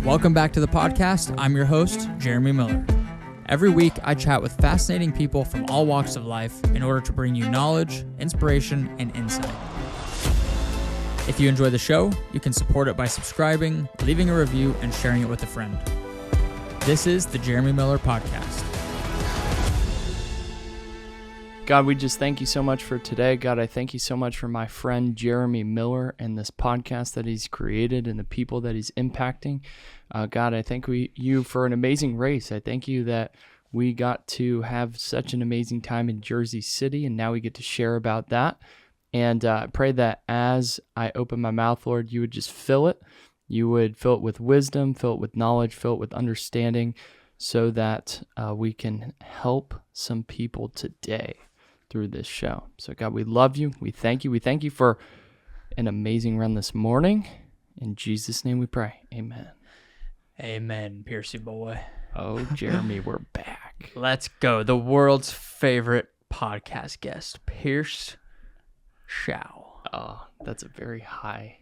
Welcome back to the podcast. I'm your host, Jeremy Miller. Every week, I chat with fascinating people from all walks of life in order to bring you knowledge, inspiration, and insight. If you enjoy the show, you can support it by subscribing, leaving a review, and sharing it with a friend. This is the Jeremy Miller Podcast. God, we just thank you so much for today. God, I thank you so much for my friend Jeremy Miller and this podcast that he's created and the people that he's impacting. God, I thank you for an amazing race. I thank you that we got to have such an amazing time in Jersey City, and now we get to share about that. And I pray that as I open my mouth, Lord, you would just fill it. You would fill it with wisdom, fill it with knowledge, fill it with understanding, so that we can help some people today through this show. So God, we love you. We thank you. We thank you for an amazing run this morning. In Jesus' name we pray. Amen. Amen, Piercy boy. Oh, Jeremy, we're back. Let's go. The world's favorite podcast guest, Pierce Showe. Oh, that's a very high.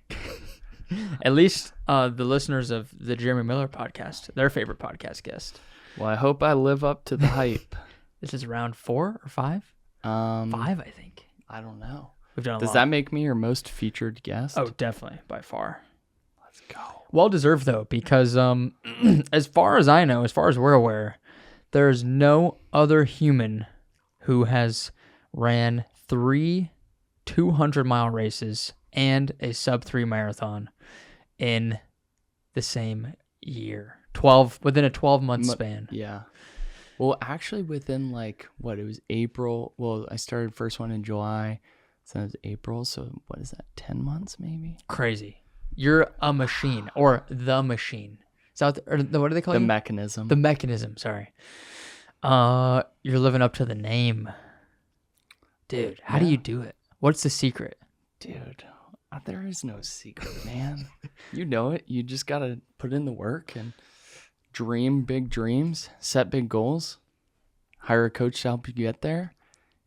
At least the listeners of the Jeremy Miller podcast, their favorite podcast guest. Well, I hope I live up to the hype. This is round 4 or 5? 5, I think. I don't know. We've done a lot. Does that make me your most featured guest? Oh, definitely, by far. Let's go. Well deserved, though, because as far as I know, as far as we're aware, there's no other human who has ran 3 200-mile races and a Sub-3 marathon in the same year. Within a 12-month span. Yeah. Well, actually within it was April. Well, I started first one in July. So it was April. So what is that, 10 months maybe? Crazy. You're a machine, or the machine. Is that what do they call you? The mechanism. The mechanism, sorry. You're living up to the name. Dude, how do you do it? What's the secret? Dude, there is no secret, man. You know it. You just got to put in the work and dream big dreams, set big goals, hire a coach to help you get there,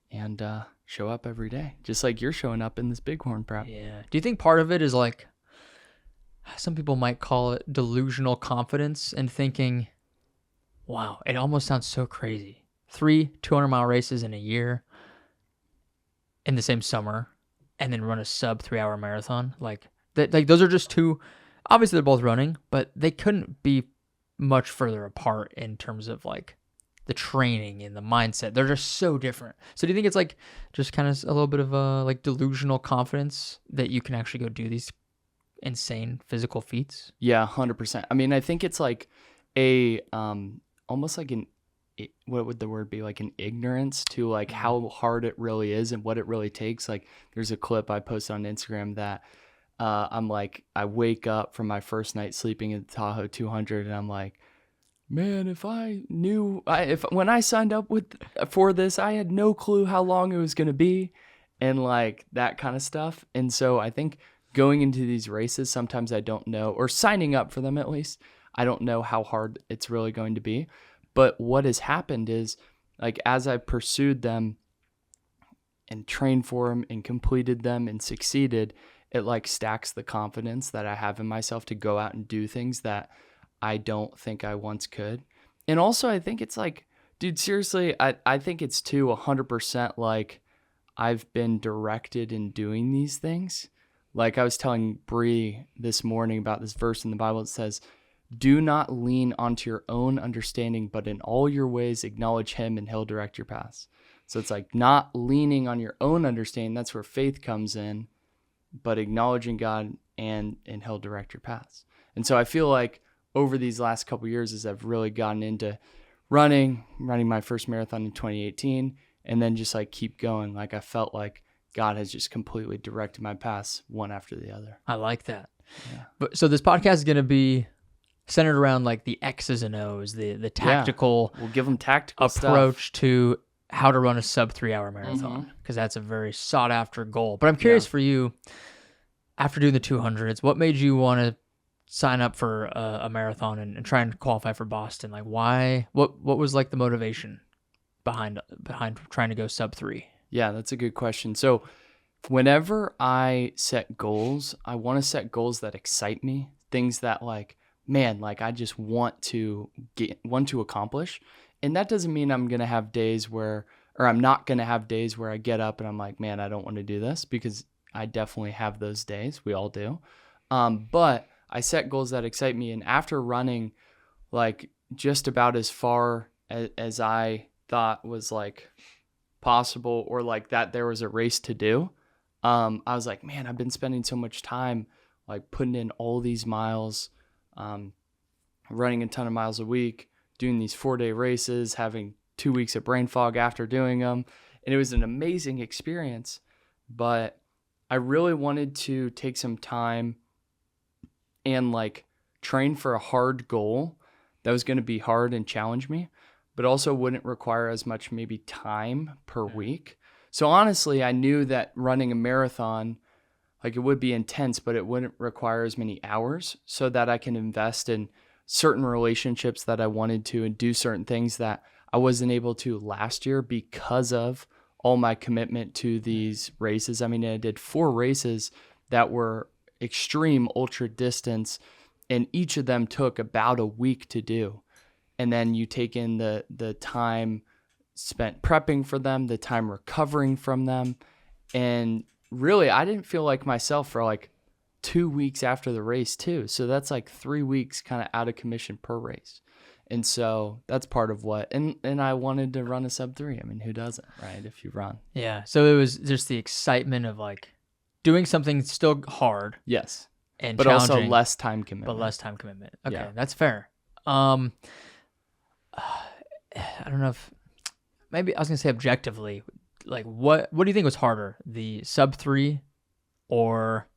and show up every day, just like you're showing up in this Bighorn prep. Yeah. Do you think part of it is like, some people might call it delusional confidence and thinking, wow, it almost sounds so crazy. 3 200-mile races in a year in the same summer, and then run a sub-3-hour marathon. Like those are just two, obviously they're both running, but they couldn't be much further apart in terms of like the training and the mindset. They're just so different. So do you think it's like just kind of a little bit of a like delusional confidence that you can actually go do these insane physical feats? Yeah, 100%. I mean, I think it's like a almost like what would the word be, like an ignorance to like how hard it really is and what it really takes. Like there's a clip I posted on Instagram that I'm like, I wake up from my first night sleeping at the Tahoe 200 and I'm like, man, if I knew, when I signed up for this, I had no clue how long it was going to be, and like that kind of stuff. And so I think going into these races, sometimes I don't know, or signing up for them at least, I don't know how hard it's really going to be. But what has happened is, like, as I pursued them and trained for them and completed them and succeeded, it like stacks the confidence that I have in myself to go out and do things that I don't think I once could. And also I think it's like, dude, seriously, I think it's too 100% like I've been directed in doing these things. Like I was telling Bree this morning about this verse in the Bible. It says, do not lean onto your own understanding, but in all your ways acknowledge him and he'll direct your paths. So it's like not leaning on your own understanding. That's where faith comes in, but acknowledging God and he'll direct your paths. And so I feel like over these last couple of years, as I've really gotten into running my first marathon in 2018, and then just like keep going, like I felt like God has just completely directed my paths one after the other. I like that. Yeah. But so this podcast is going to be centered around like the X's and O's, the tactical We'll give them tactical approach stuff to how to run a sub-3-hour marathon, because that's a very sought after goal. But I'm curious for you, after doing the 200s, what made you want to sign up for a marathon and try and qualify for Boston? Like why, what was like the motivation behind trying to go sub-3? Yeah, that's a good question. So whenever I set goals, I want to set goals that excite me, things that like man, like I just want to accomplish. And that doesn't mean I'm going to have days where, or I'm not going to have days where I get up and I'm like, man, I don't want to do this, because I definitely have those days. We all do. But I set goals that excite me. And after running like just about as far as I thought was like possible, or like that there was a race to do, I was like, man, I've been spending so much time like putting in all these miles, running a ton of miles a week, doing these 4-day races, having 2 weeks of brain fog after doing them. And it was an amazing experience, but I really wanted to take some time and like train for a hard goal that was going to be hard and challenge me, but also wouldn't require as much maybe time per week. So honestly, I knew that running a marathon, like it would be intense, but it wouldn't require as many hours, so that I can invest in certain relationships that I wanted to and do certain things that I wasn't able to last year because of all my commitment to these races. I mean, I did 4 races that were extreme ultra distance, and each of them took about a week to do. And then you take in the time spent prepping for them, the time recovering from them. And really, I didn't feel like myself for like 2 weeks after the race too. So that's like 3 weeks kind of out of commission per race. And so that's part of what, and I wanted to run a sub-3. I mean, who doesn't, right? If you run. Yeah. So it was just the excitement of like doing something still hard. Yes. And but also challenging, less time commitment. But less time commitment. Okay. Yeah. That's fair. I don't know if, maybe I was going to say objectively, like what do you think was harder, the sub-3 or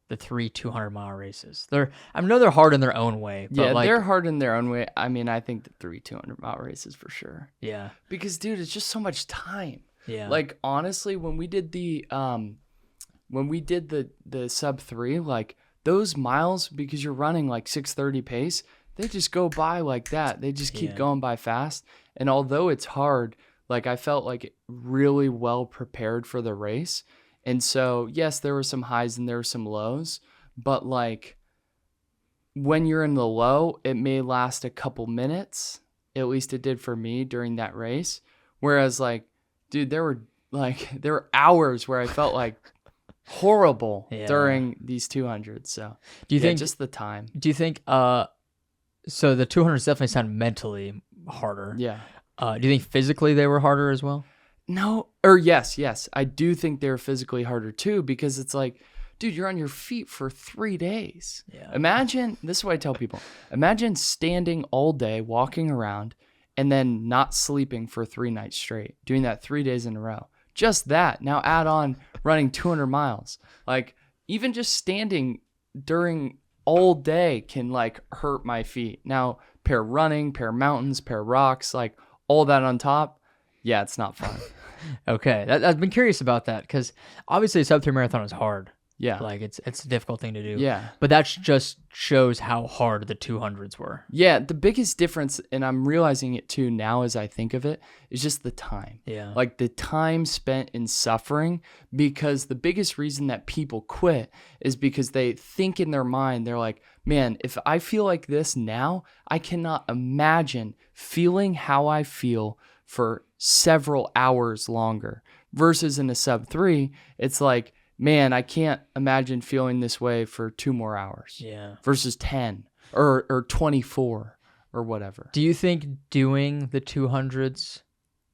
the 3 200-mile races? I know they're hard in their own way. But yeah, like, they're hard in their own way. I mean, I think the 3 200-mile races for sure. Yeah. Because dude, it's just so much time. Yeah. Like honestly, when we did the sub-3, like those miles, because you're running like 6:30 pace, they just go by like that. They just keep going by fast. And although it's hard, like I felt like really well prepared for the race. And so, yes, there were some highs and there were some lows, but like when you're in the low, it may last a couple minutes. At least it did for me during that race. Whereas like, dude, there were hours where I felt like horrible during these 200s. So do you think just the time? Do you think so the 200s definitely sound mentally harder. Yeah. Do you think physically they were harder as well? No, or yes. I do think they're physically harder too, because it's like, dude, you're on your feet for 3 days. Yeah. Imagine, this is what I tell people, imagine standing all day, walking around, and then not sleeping for 3 nights straight, doing that 3 days in a row. Just that. Now add on running 200 miles. Like even just standing during all day can like hurt my feet. Now pair running, pair mountains, pair rocks, like all that on top. Yeah, it's not fun. Okay. I've been curious about that because obviously a sub-3 marathon is hard. Yeah. Like it's a difficult thing to do. Yeah. But that just shows how hard the 200s were. Yeah. The biggest difference, and I'm realizing it too now as I think of it, is just the time. Yeah. Like the time spent in suffering, because the biggest reason that people quit is because they think in their mind, they're like, man, if I feel like this now, I cannot imagine feeling how I feel for several hours longer. Versus in a sub-3, it's like, man, I can't imagine feeling this way for 2 more hours. Yeah. Versus 10 or 24 or whatever. Do you think doing the 200s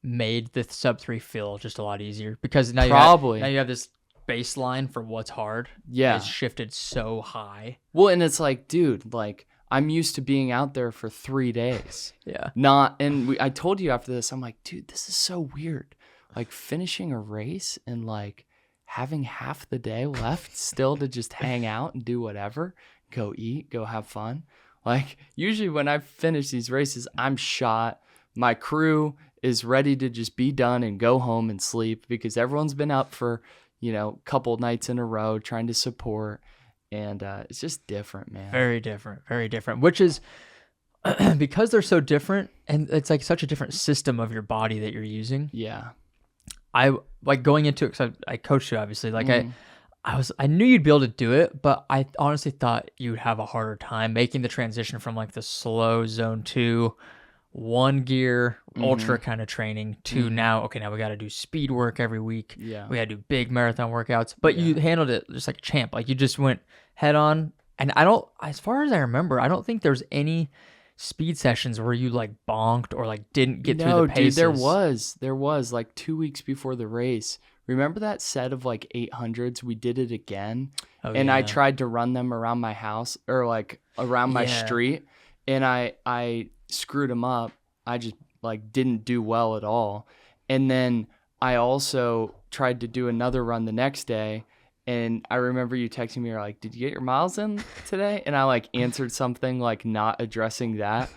made the sub-3 feel just a lot easier? Because now you have this baseline for what's hard. Yeah. It's shifted so high. Well, and it's like, dude, like I'm used to being out there for 3 days. Yeah. I told you after this, I'm like, dude, this is so weird. Like finishing a race and like having half the day left still to just hang out and do whatever, go eat, go have fun. Like usually when I finish these races, I'm shot. My crew is ready to just be done and go home and sleep because everyone's been up for, a couple nights in a row trying to support. And it's just different, man. Very different, very different, which is because they're so different and it's like such a different system of your body that you're using. Yeah. I like going into it because I coached you, obviously. Like I knew you'd be able to do it, but I honestly thought you'd have a harder time making the transition from like the slow zone 2 one gear ultra kind of training to now, okay, now we got to do speed work every week. Yeah. We got to do big marathon workouts, but you handled it just like a champ. Like you just went head on. And as far as I remember, I don't think there's any speed sessions where you like bonked or like didn't get through the paces. Dude, there was like 2 weeks before the race. Remember that set of like 800s? We did it again. And I tried to run them around my house or like around my street. And I screwed them up. I just like didn't do well at all. And then I also tried to do another run the next day. And I remember you texting me, you're like, did you get your miles in today? And I like answered something like not addressing that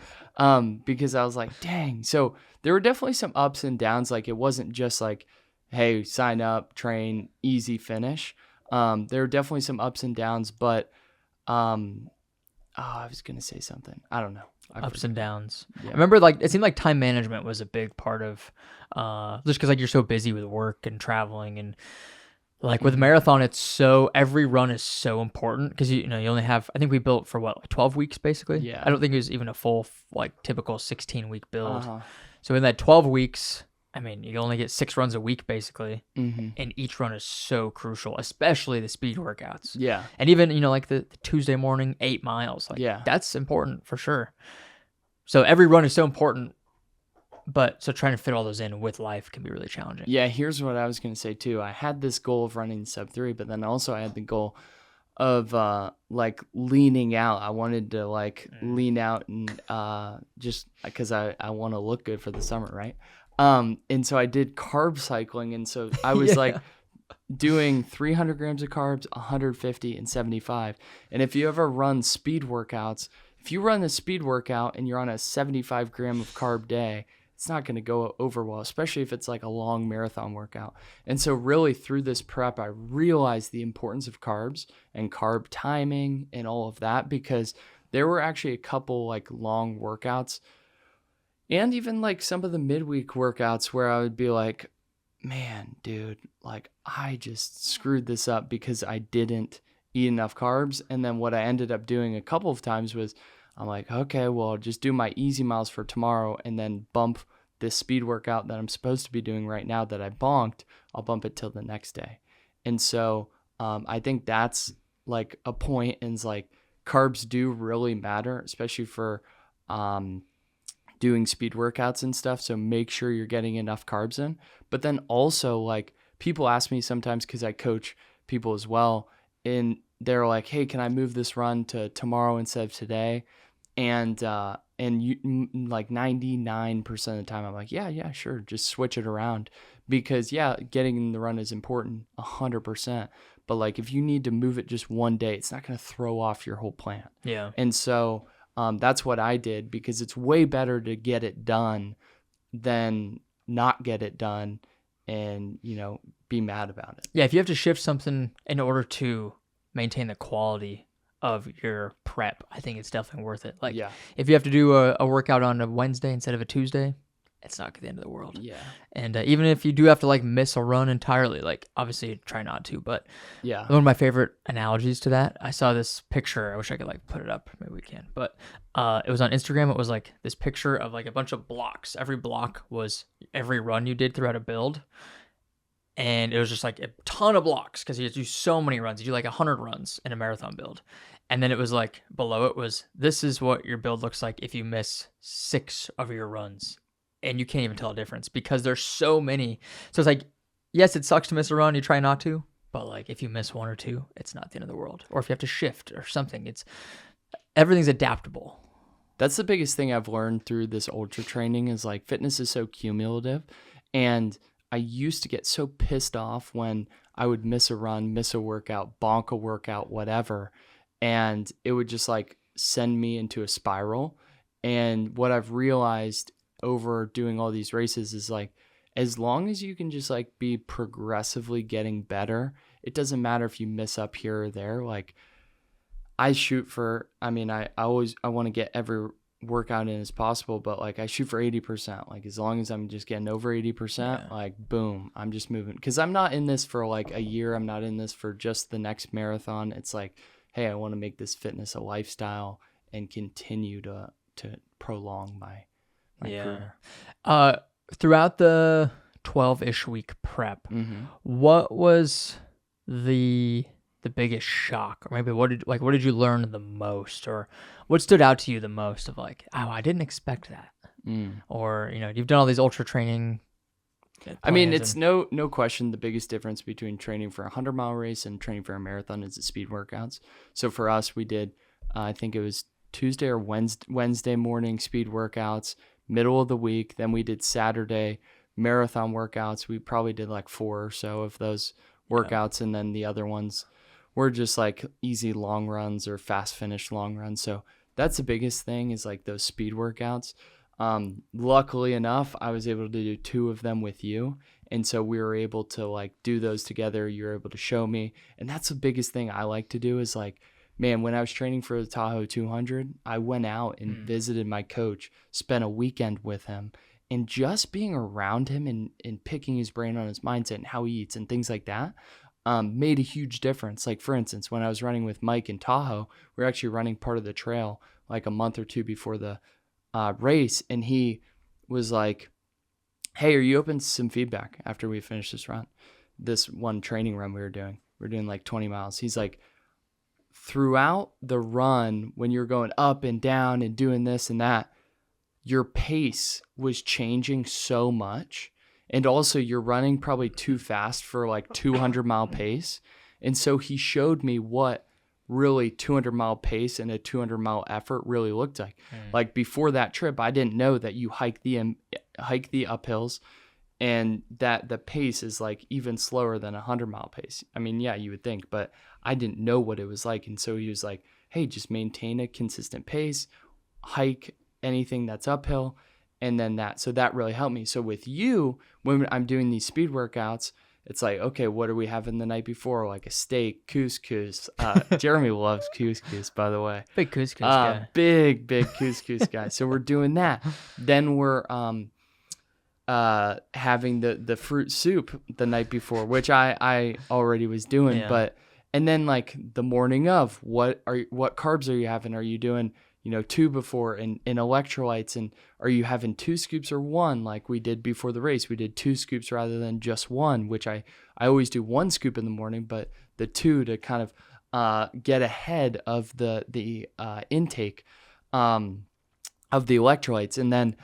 because I was like, dang. So there were definitely some ups and downs. Like it wasn't just like, hey, sign up, train, easy finish. There were definitely some ups and downs, but I was going to say something. I don't know. Ups and downs. Yeah. I remember like it seemed like time management was a big part of just because like you're so busy with work and traveling and like with marathon, it's so every run is so important because you only have, I think we built for what, like 12 weeks basically. Yeah. I don't think it was even a full like typical 16-week build. So in that 12 weeks, I mean, you only get 6 runs a week basically, and each run is so crucial, especially the speed workouts. Yeah. And even, like the Tuesday morning 8 miles, like that's important for sure. So every run is so important, but so trying to fit all those in with life can be really challenging. Yeah, here's what I was going to say too. I had this goal of running Sub-3, but then also I had the goal of like leaning out. I wanted to like lean out and just because I want to look good for the summer, right? And so I did carb cycling, and so I was like doing 300 grams of carbs, 150 and 75. And if you ever run speed workouts, if you run a speed workout and you're on a 75 gram of carb day, it's not going to go over well, especially if it's like a long marathon workout. And so really through this prep, I realized the importance of carbs and carb timing and all of that, because there were actually a couple like long workouts and even like some of the midweek workouts where I would be like, man, dude, like I just screwed this up because I didn't eat enough carbs. And then what I ended up doing a couple of times was I'm like, okay, well, I'll just do my easy miles for tomorrow and then bump this speed workout that I'm supposed to be doing right now that I bonked, I'll bump it till the next day. And so I think that's like a point, and it's like carbs do really matter, especially for doing speed workouts and stuff. So make sure you're getting enough carbs in. But then also like people ask me sometimes, because I coach people as well, and they're like, hey, can I move this run to tomorrow instead of today? And you, like 99% of the time I'm like, yeah, sure. Just switch it around, because getting in the run is important 100%. But like, if you need to move it just one day, it's not going to throw off your whole plan. Yeah. And so that's what I did, because it's way better to get it done than not get it done and, be mad about it. Yeah. If you have to shift something in order to maintain the quality of your prep, I think it's definitely worth it. Like, if you have to do a workout on a Wednesday instead of a Tuesday, it's not the end of the world. Yeah. And even if you do have to like miss a run entirely, like obviously try not to, but one of my favorite analogies to that, I saw this picture. I wish I could like put it up. Maybe we can, but it was on Instagram. It was like this picture of like a bunch of blocks. Every block was every run you did throughout a build. And it was just like a ton of blocks because you do so many runs. You do like 100 runs in a marathon build. And then it was like below it was, this is what your build looks like if you miss 6 of your runs. And you can't even tell a difference because there's so many. So it's like, yes, it sucks to miss a run. You try not to. But like if you miss 1 or 2, it's not the end of the world. Or if you have to shift or something, everything's adaptable. That's the biggest thing I've learned through this ultra training is like fitness is so cumulative. And I used to get so pissed off when I would miss a run, miss a workout, bonk a workout, whatever. And it would just like send me into a spiral. And what I've realized over doing all these races is like, as long as you can just like be progressively getting better, it doesn't matter if you miss up here or there. Like I want to get every workout in as possible, but like I shoot for 80%. Like as long as I'm just getting over 80%, like boom, I'm just moving. Because I'm not in this for like a year. I'm not in this for just the next marathon. It's like, hey, I want to make this fitness a lifestyle and continue to prolong my career. Throughout the 12-ish week prep, what was the biggest shock, or maybe what did you learn the most, or what stood out to you the most of like, oh, I didn't expect that, or you've done all these ultra training. I mean, it's no question the biggest difference between training for a 100-mile race and training for a marathon is the speed workouts. So for us, we did, I think it was Tuesday or Wednesday morning speed workouts, middle of the week. Then we did Saturday marathon workouts. We probably did like 4 or so of those workouts, and then the other ones were just like easy long runs or fast finish long runs. So that's the biggest thing is like those speed workouts. Luckily enough, I was able to do 2 of them with you. And so we were able to like do those together. You're able to show me. And that's the biggest thing I like to do is like, man, when I was training for the Tahoe 200, I went out and visited my coach, spent a weekend with him, and just being around him and picking his brain on his mindset and how he eats and things like that made a huge difference. Like, for instance, when I was running with Mike in Tahoe, we were actually running part of the trail like a month or 2 before the race, and he was like, hey, are you open to some feedback after we finish this one training run we were doing? We're doing like 20 miles. He's like, throughout the run, when you're going up and down and doing this and that, your pace was changing so much. And also you're running probably too fast for like 200-mile pace. And so he showed me what really 200-mile pace and a 200-mile effort really looked like. Like before that trip, I didn't know that you hike the uphills and that the pace is like even slower than a 100-mile pace. I mean, yeah, you would think, but I didn't know what it was like. And so he was like, hey, just maintain a consistent pace, hike anything that's uphill. And then that really helped me. So with you, when I'm doing these speed workouts, it's like, okay, what are we having the night before? Like a steak, couscous. Jeremy loves couscous, by the way. Big couscous guy. Big couscous guy. So we're doing that. Then we're having the fruit soup the night before, which I already was doing. But and then like the morning of, what carbs are you having? Are you doing 2 before and electrolytes, and are you having 2 scoops or 1 like we did before the race? We did 2 scoops rather than just 1, which I always do 1 scoop in the morning, but the 2 to kind of get ahead of the intake of the electrolytes. And then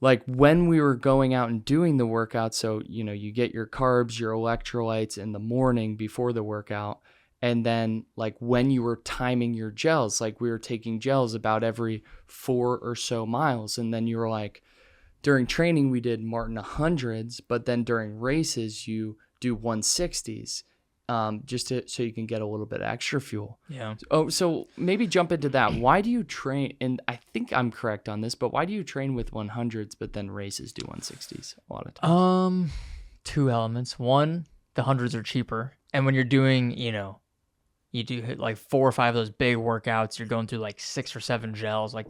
like when we were going out and doing the workout, so you get your carbs, your electrolytes in the morning before the workout. And then like when you were timing your gels, like we were taking gels about every 4 or so miles. And then you were like, during training, we did Martin 100s, but then during races, you do 160s just so you can get a little bit extra fuel. Yeah. Oh, so maybe jump into that. Why do you train? And I think I'm correct on this, but why do you train with 100s, but then races do 160s a lot of times? 2 elements. One, the 100s are cheaper. And when you're doing, you do hit like 4 or 5 of those big workouts, you're going through like 6 or 7 gels. Like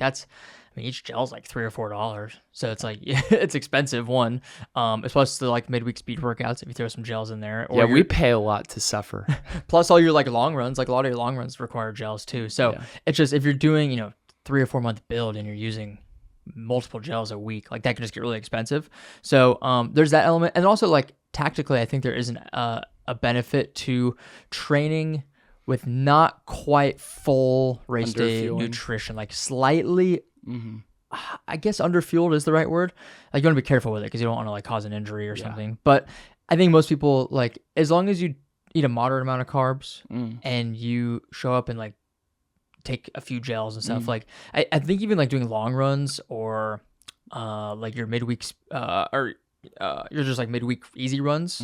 each gel's like $3 or $4. So it's like, it's expensive, one. It's plus the like midweek speed workouts if you throw some gels in there. Or we pay a lot to suffer. Plus all your like long runs, like a lot of your long runs require gels too. So it's just, if you're doing, 3 or 4 month build and you're using multiple gels a week, like that can just get really expensive. So there's that element. And also like tactically, I think there isn't a benefit to training with not quite full race day nutrition, like slightly, I guess underfueled is the right word. Like you want to be careful with it because you don't want to like cause an injury or something. But I think most people, like, as long as you eat a moderate amount of carbs and you show up and like take a few gels and stuff, like I think even like doing long runs or like your midweeks or you're just like midweek easy runs,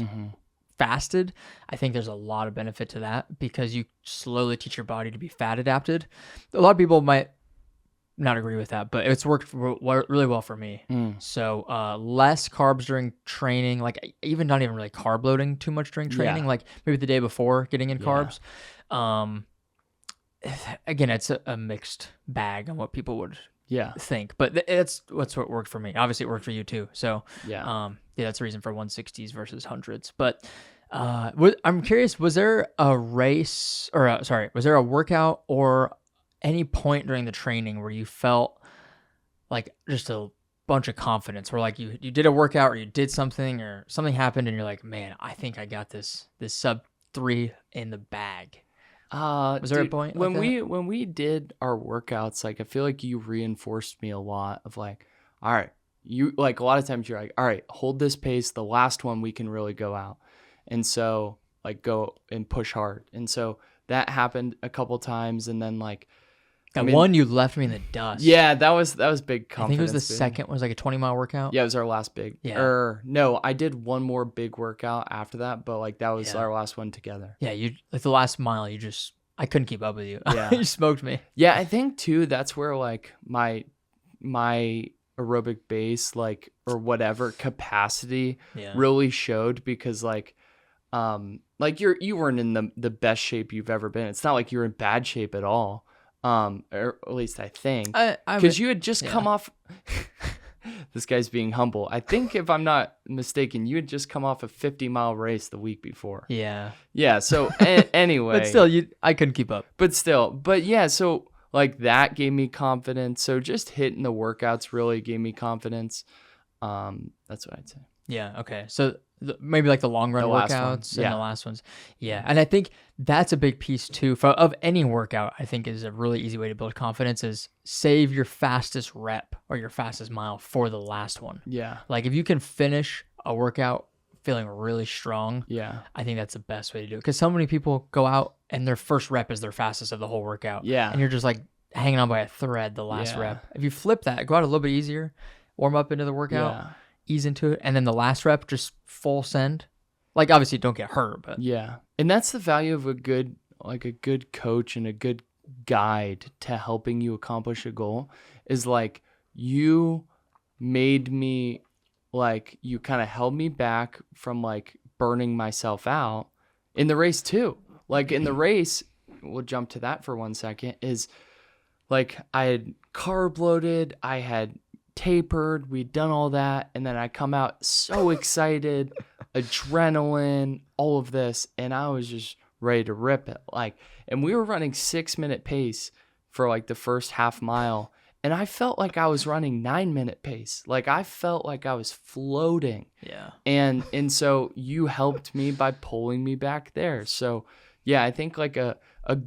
fasted, I think there's a lot of benefit to that because you slowly teach your body to be fat adapted. A lot of people might not agree with that, but it's worked really well for me. So less carbs during training, like even not even really carb loading too much during training, like maybe the day before getting in carbs. Again, it's a mixed bag on what people would Yeah. think. But that's what worked for me. Obviously, it worked for you too. So Yeah. yeah, that's the reason for 160s versus hundreds. But I'm curious, was there a race or was there a workout or any point during the training where you felt like just a bunch of confidence, where like you did a workout or you did something or something happened and you're like, man, I think I got this sub-3 in the bag? Was there a Dude, point when like that? when we did our workouts, like I feel like you reinforced me a lot of like, all right, you like a lot of times you're like, all right, hold this pace. The last one we can really go out. And so like go and push hard. And so that happened a couple times. And then like, That one you left me in the dust. yeah, that was big confidence. I think it was the building. second one. It was like a 20-mile workout. Yeah, it was our last big. Yeah. No, I did one more big workout after that, but like that was Yeah. our last one together. Yeah, you like the last mile. I couldn't keep up with you. Yeah. You smoked me. Yeah, I think too that's where like my aerobic base like or whatever capacity Yeah. really showed because like you weren't in the best shape you've ever been. It's not like you're in bad shape at all. Or at least I think because you had just come off. This guy's being humble. I think if I'm not mistaken, you had just come off a 50-mile race the week before. Yeah. Yeah. So anyway, But still, I couldn't keep up. But yeah. So like that gave me confidence. So just hitting the workouts really gave me confidence. That's what I'd say. Yeah. Okay. So maybe like the long run The last one. workouts Yeah. and the last ones. Yeah. And I think that's a big piece too of any workout. I think is a really easy way to build confidence is save your fastest rep or your fastest mile for the last one. Yeah. Like if you can finish a workout feeling really strong, Yeah. I think that's the best way to do it. Because so many people go out and their first rep is their fastest of the whole workout. Yeah. And you're just like hanging on by a thread the last Yeah. rep. If you flip that, go out a little bit easier, warm up into the workout, Yeah. ease into it, and then the last rep, just full send. Like obviously don't get hurt, but Yeah. And that's the value of a good coach and a good guide to helping you accomplish a goal is like you made me like you kind of held me back from like burning myself out in the race too. Like in the race, we'll jump to that for 1 second, is like I had carb loaded, I had tapered, we'd done all that, and then I come out so excited, adrenaline, all of this, and I was just ready to rip it. Like, and we were running 6-minute pace for like the first half mile, and I felt like I was running 9-minute pace. Like I felt like I was floating. yeah. And so you helped me by pulling me back there. So yeah, I think like a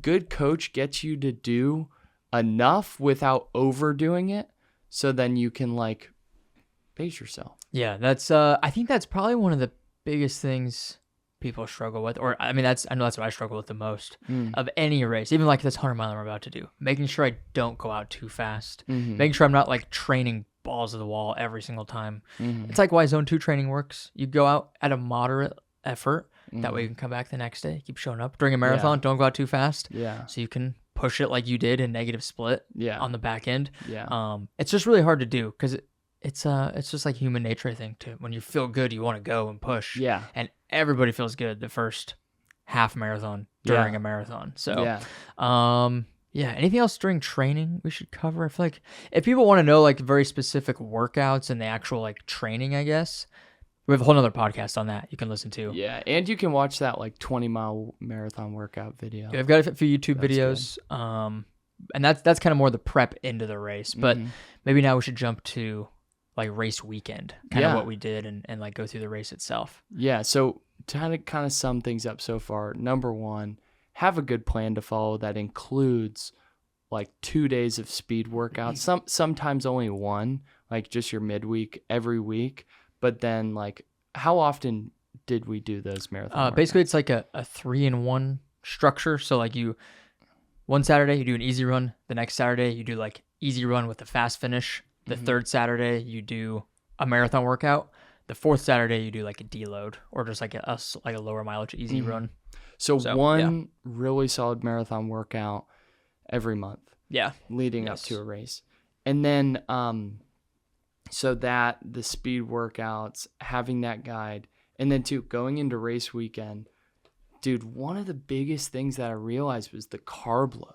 good coach gets you to do enough without overdoing it. So then you can like pace yourself. Yeah, that's I think that's probably one of the biggest things people struggle with, or I mean I know that's what I struggle with the most of any race, even like this 100-mile I'm about to do. Making sure I don't go out too fast, making sure I'm not like training balls of the wall every single time. It's like why zone 2 training works. You go out at a moderate effort, that way you can come back the next day, keep showing up. During a marathon, don't go out too fast. Yeah. So you can push it like you did in negative split on the back end. Yeah. It's just really hard to do because it's just like human nature, I think, too. When you feel good, you want to go and push. Yeah. And everybody feels good the first half marathon during a marathon. So, yeah. Anything else during training we should cover? I feel like if people want to know like very specific workouts and the actual like training, I guess we have a whole nother podcast on that you can listen to. Yeah. And you can watch that like 20-mile marathon workout video. Yeah, I've got a few YouTube videos. And that's kind of more the prep into the race. But maybe now we should jump to like race weekend, kind of what we did and like go through the race itself. Yeah. So to kind of sum things up so far, number one, have a good plan to follow that includes like 2 days of speed workouts. Sometimes only one, like just your midweek every week. But then like how often did we do those marathon basically workouts? it's like a 3-in-1 structure. So like one Saturday you do an easy run, the next Saturday you do like easy run with a fast finish, the third Saturday you do a marathon workout, the fourth Saturday you do like a deload or just like a lower mileage easy run. So one really solid marathon workout every month. Yeah. Leading up to a race. And then so that the speed workouts, having that guide, and then too going into race weekend, dude, one of the biggest things that I realized was the carb load.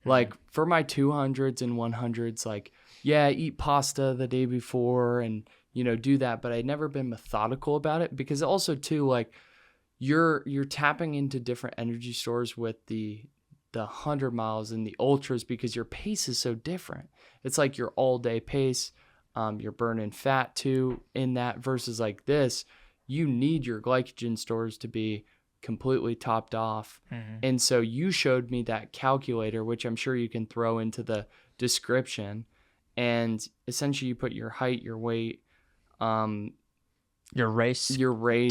Like for my 200s and 100s, like, yeah, eat pasta the day before and, do that. But I'd never been methodical about it because also too, like you're tapping into different energy stores with the 100 miles and the ultras because your pace is so different. It's like your all day pace. You're burning fat too in that versus like this, you need your glycogen stores to be completely topped off. And so you showed me that calculator, which I'm sure you can throw into the description. And essentially you put your height, your weight, your race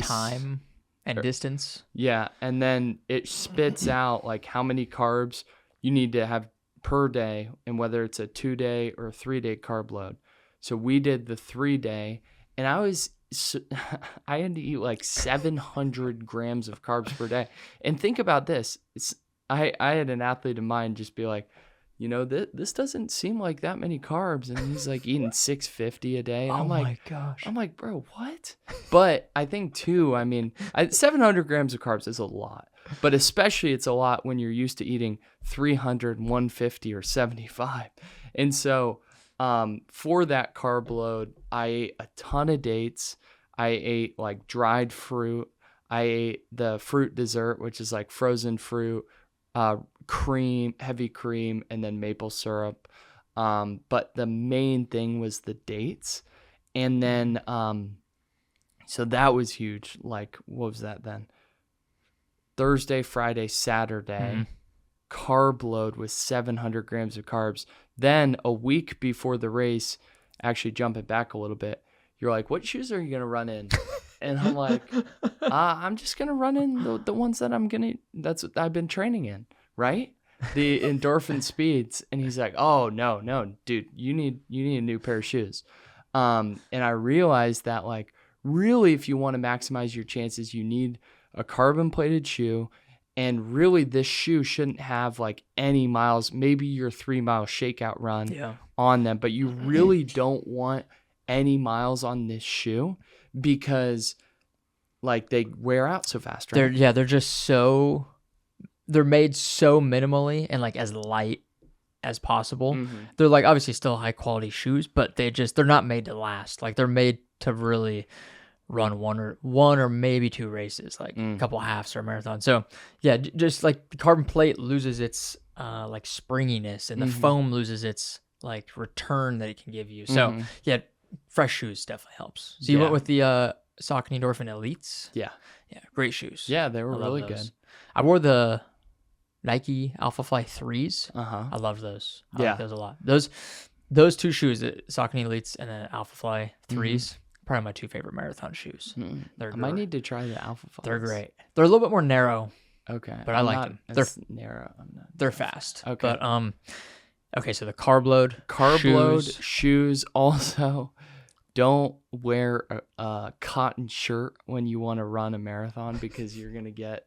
time and distance. Yeah. And then it spits out like how many carbs you need to have per day and whether it's a 2-day or a 3-day carb load. So we did the 3-day and I had to eat like 700 grams of carbs per day. And think about this. I had an athlete of mine just be like, this doesn't seem like that many carbs. And he's like eating 650 a day. And my gosh. I'm like, bro, what? But I think too, 700 grams of carbs is a lot. But especially it's a lot when you're used to eating 300, 150, or 75. And so for that carb load, I ate a ton of dates. I ate like dried fruit. I ate the fruit dessert, which is like frozen fruit, cream, heavy cream, and then maple syrup. But the main thing was the dates. And then, so that was huge. Like, what was that then? Thursday, Friday, Saturday, carb load was 700 grams of carbs. Then a week before the race, actually jumping back a little bit, you're like, what shoes are you going to run in? And I'm like, I'm just going to run in the ones that that's what I've been training in, right? The endorphin speeds. And he's like, oh, no, dude, you need a new pair of shoes. And I realized that like, really, if you want to maximize your chances, you need a carbon plated shoe. And really this shoe shouldn't have like any miles, maybe your 3-mile shakeout run on them, but you really don't want any miles on this shoe because like they wear out so fast, right? They're just they're made so minimally and like as light as possible. They're like obviously still high quality shoes, but they're not made to last. Like they're made to really run one or maybe 2 races, like a couple halves or a marathon. So yeah, just like the carbon plate loses its like springiness and the foam loses its like return that it can give you. So yeah, fresh shoes definitely helps. So you went with the Saucony Endorphin Elites? Yeah, great shoes. Yeah, they were really good. I wore the Nike Alpha Fly 3s. I love those. I like those a lot. Those 2 shoes, the Saucony Elites and the Alpha Fly 3s, probably my 2 favorite marathon shoes. I might need to try the Alpha Flies. They're great. They're a little bit more narrow. Okay. But I like them. They're narrow. They're fast. Okay. But okay, so the carb load, shoes. Also, don't wear a cotton shirt when you want to run a marathon because you're gonna get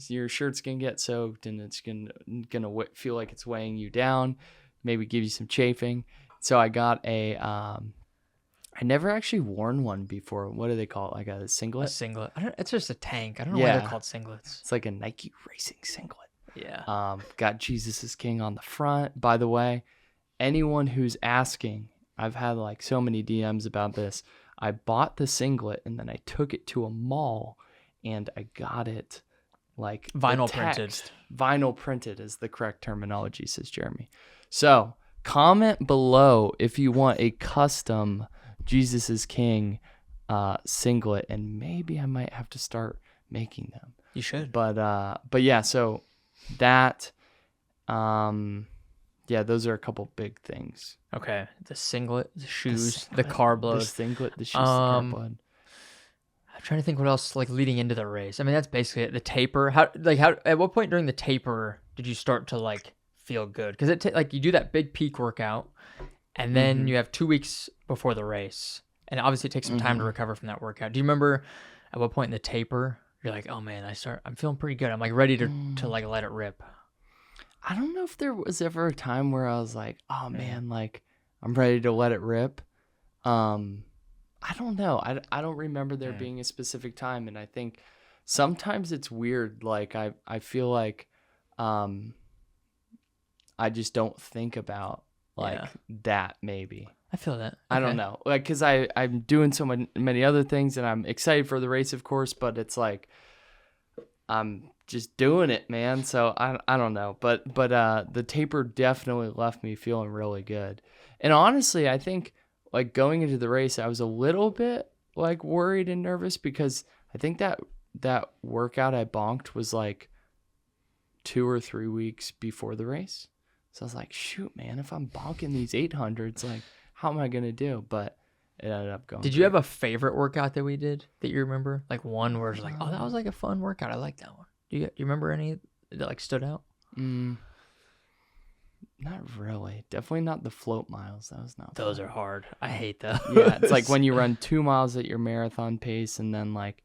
your shirt's gonna get soaked and it's gonna feel like it's weighing you down, maybe give you some chafing. So I got I never actually worn one before. What do they call it? Like a singlet? A singlet. It's just a tank. I don't know why they're called singlets. It's like a Nike racing singlet. Yeah. Got Jesus is King on the front. By the way, anyone who's asking, I've had like so many DMs about this. I bought the singlet and then I took it to a mall and I got it like vinyl printed. Vinyl printed is the correct terminology, says Jeremy. So comment below if you want a custom Jesus is King singlet, and maybe I might have to start making them. You should. But yeah, so that those are a couple big things. Okay. The singlet, the shoes, the carb load. The singlet, the shoes, the carb load. I'm trying to think what else like leading into the race. I mean, that's basically it. The taper. How at what point during the taper did you start to like feel good? Because like you do that big peak workout and then you have 2 weeks before the race. And obviously it takes some time to recover from that workout. Do you remember at what point in the taper you're like, oh man, I'm feeling pretty good. I'm like ready to like let it rip. I don't know if there was ever a time where I was like, oh man, like I'm ready to let it rip. I don't know. I don't remember there being a specific time. And I think sometimes it's weird. Like I feel like, I just don't think about like Yeah. that maybe. I feel that. I don't Okay. know. Like, cause I'm doing so many other things and I'm excited for the race, of course, but it's like, I'm just doing it, man. So I don't know, but the taper definitely left me feeling really good. And honestly, I think like going into the race, I was a little bit like worried and nervous because I think that workout I bonked was like 2 or 3 weeks before the race. So I was like, shoot, man, if I'm bonking these 800s, like, how am I going to do? But it ended up going. Did you have a favorite workout that we did that you remember? Like one where it's like, oh, that was like a fun workout. I like that one. Do you remember any that like stood out? Not really. Definitely not the float miles. That was not Those fun. are hard. I hate those. Yeah, it's like when you run 2 miles at your marathon pace and then like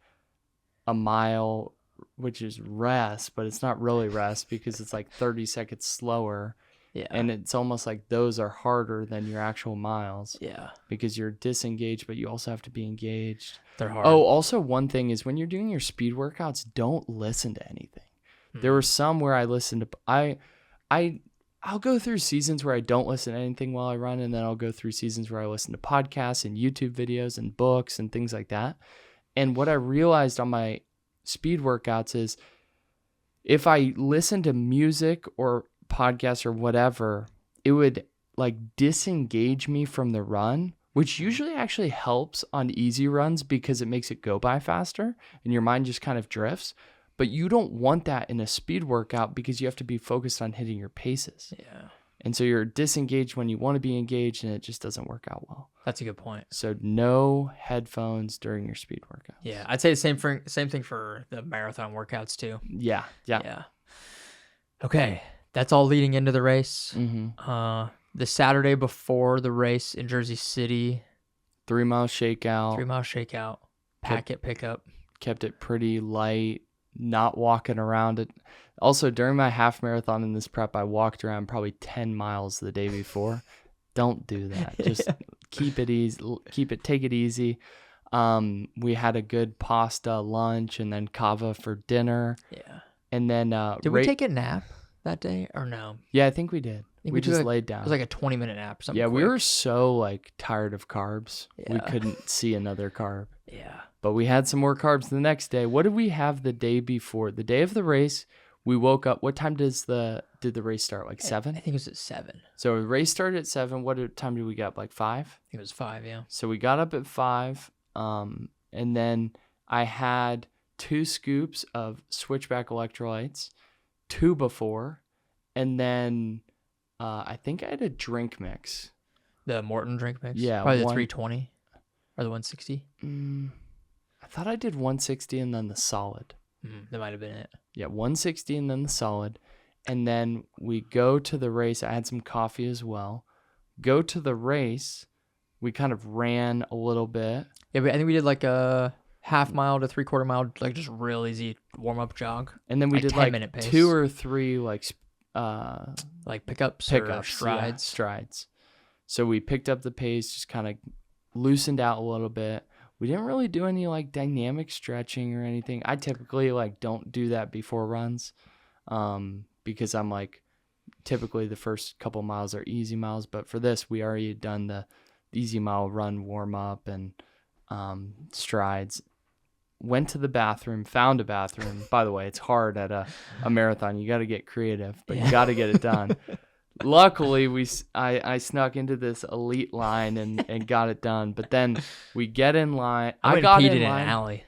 a mile, which is rest, but it's not really rest because it's like 30 seconds slower. Yeah. And it's almost like those are harder than your actual miles Yeah. because you're disengaged, but you also have to be engaged. They're hard. Oh, also one thing is when you're doing your speed workouts, don't listen to anything. There were some where I listened to I'll go through seasons where I don't listen to anything while I run, and then I'll go through seasons where I listen to podcasts and YouTube videos and books and things like that. And what I realized on my speed workouts is if I listen to music or podcasts or whatever, it would like disengage me from the run, which usually actually helps on easy runs because it makes it go by faster and your mind just kind of drifts. But you don't want that in a speed workout because you have to be focused on hitting your paces. Yeah. And so you're disengaged when you want to be engaged and it just doesn't work out well. That's a good point. So no headphones during your speed workout. Yeah. I'd say the same thing for the marathon workouts too. Yeah. Okay. That's all leading into the race. Mm-hmm. The Saturday before the race in Jersey City, 3 mile shakeout. 3 mile shakeout, packet pickup. Kept it pretty light, not walking around it. Also, during my half marathon in this prep, I walked around probably 10 miles the day before. Don't do that. Just keep it easy. Take it easy. We had a good pasta lunch and then kava for dinner. Yeah. And then Did we take a nap that day or no? Yeah, I think we did. We just laid down. It was like a 20-minute nap or something. Yeah, quick. we were so like tired of carbs. We Yeah. couldn't see another carb. Yeah. But we had some more carbs the next day. What did we have the day before? The day of the race, we woke up. What time did the race start? Like 7? I think it was at 7. So the race started at 7. What time did we get up? Like 5? I think it was 5, yeah. So we got up at 5. And then I had 2 scoops of switchback electrolytes, 2 before, and then I think I had a drink mix. The Morton drink mix? Yeah. Probably the 320 or the 160. I thought I did 160 and then the solid. That might have been it. Yeah, 160 and then the solid. And then we go to the race. I had some coffee as well. Go to the race. We kind of ran a little bit. Yeah, but I think we did like a half mile to 3/4 mile, like just real easy warm-up jog. And then we Like did 10-minute like pace. 2 or 3 like Pickups or pickups, strides. yeah, strides. So we picked up the pace, just kind of loosened out a little bit. We didn't really do any like dynamic stretching or anything. I typically like don't do that before runs, because I'm like typically the first couple miles are easy miles. But for this, we already done the easy mile run warm up and strides. Went to the bathroom, found a bathroom. By the way, it's hard at a marathon. You got to get creative, but you got to get it done. Luckily, I snuck into this elite line and got it done. But then we get in line. I got in line. an alley.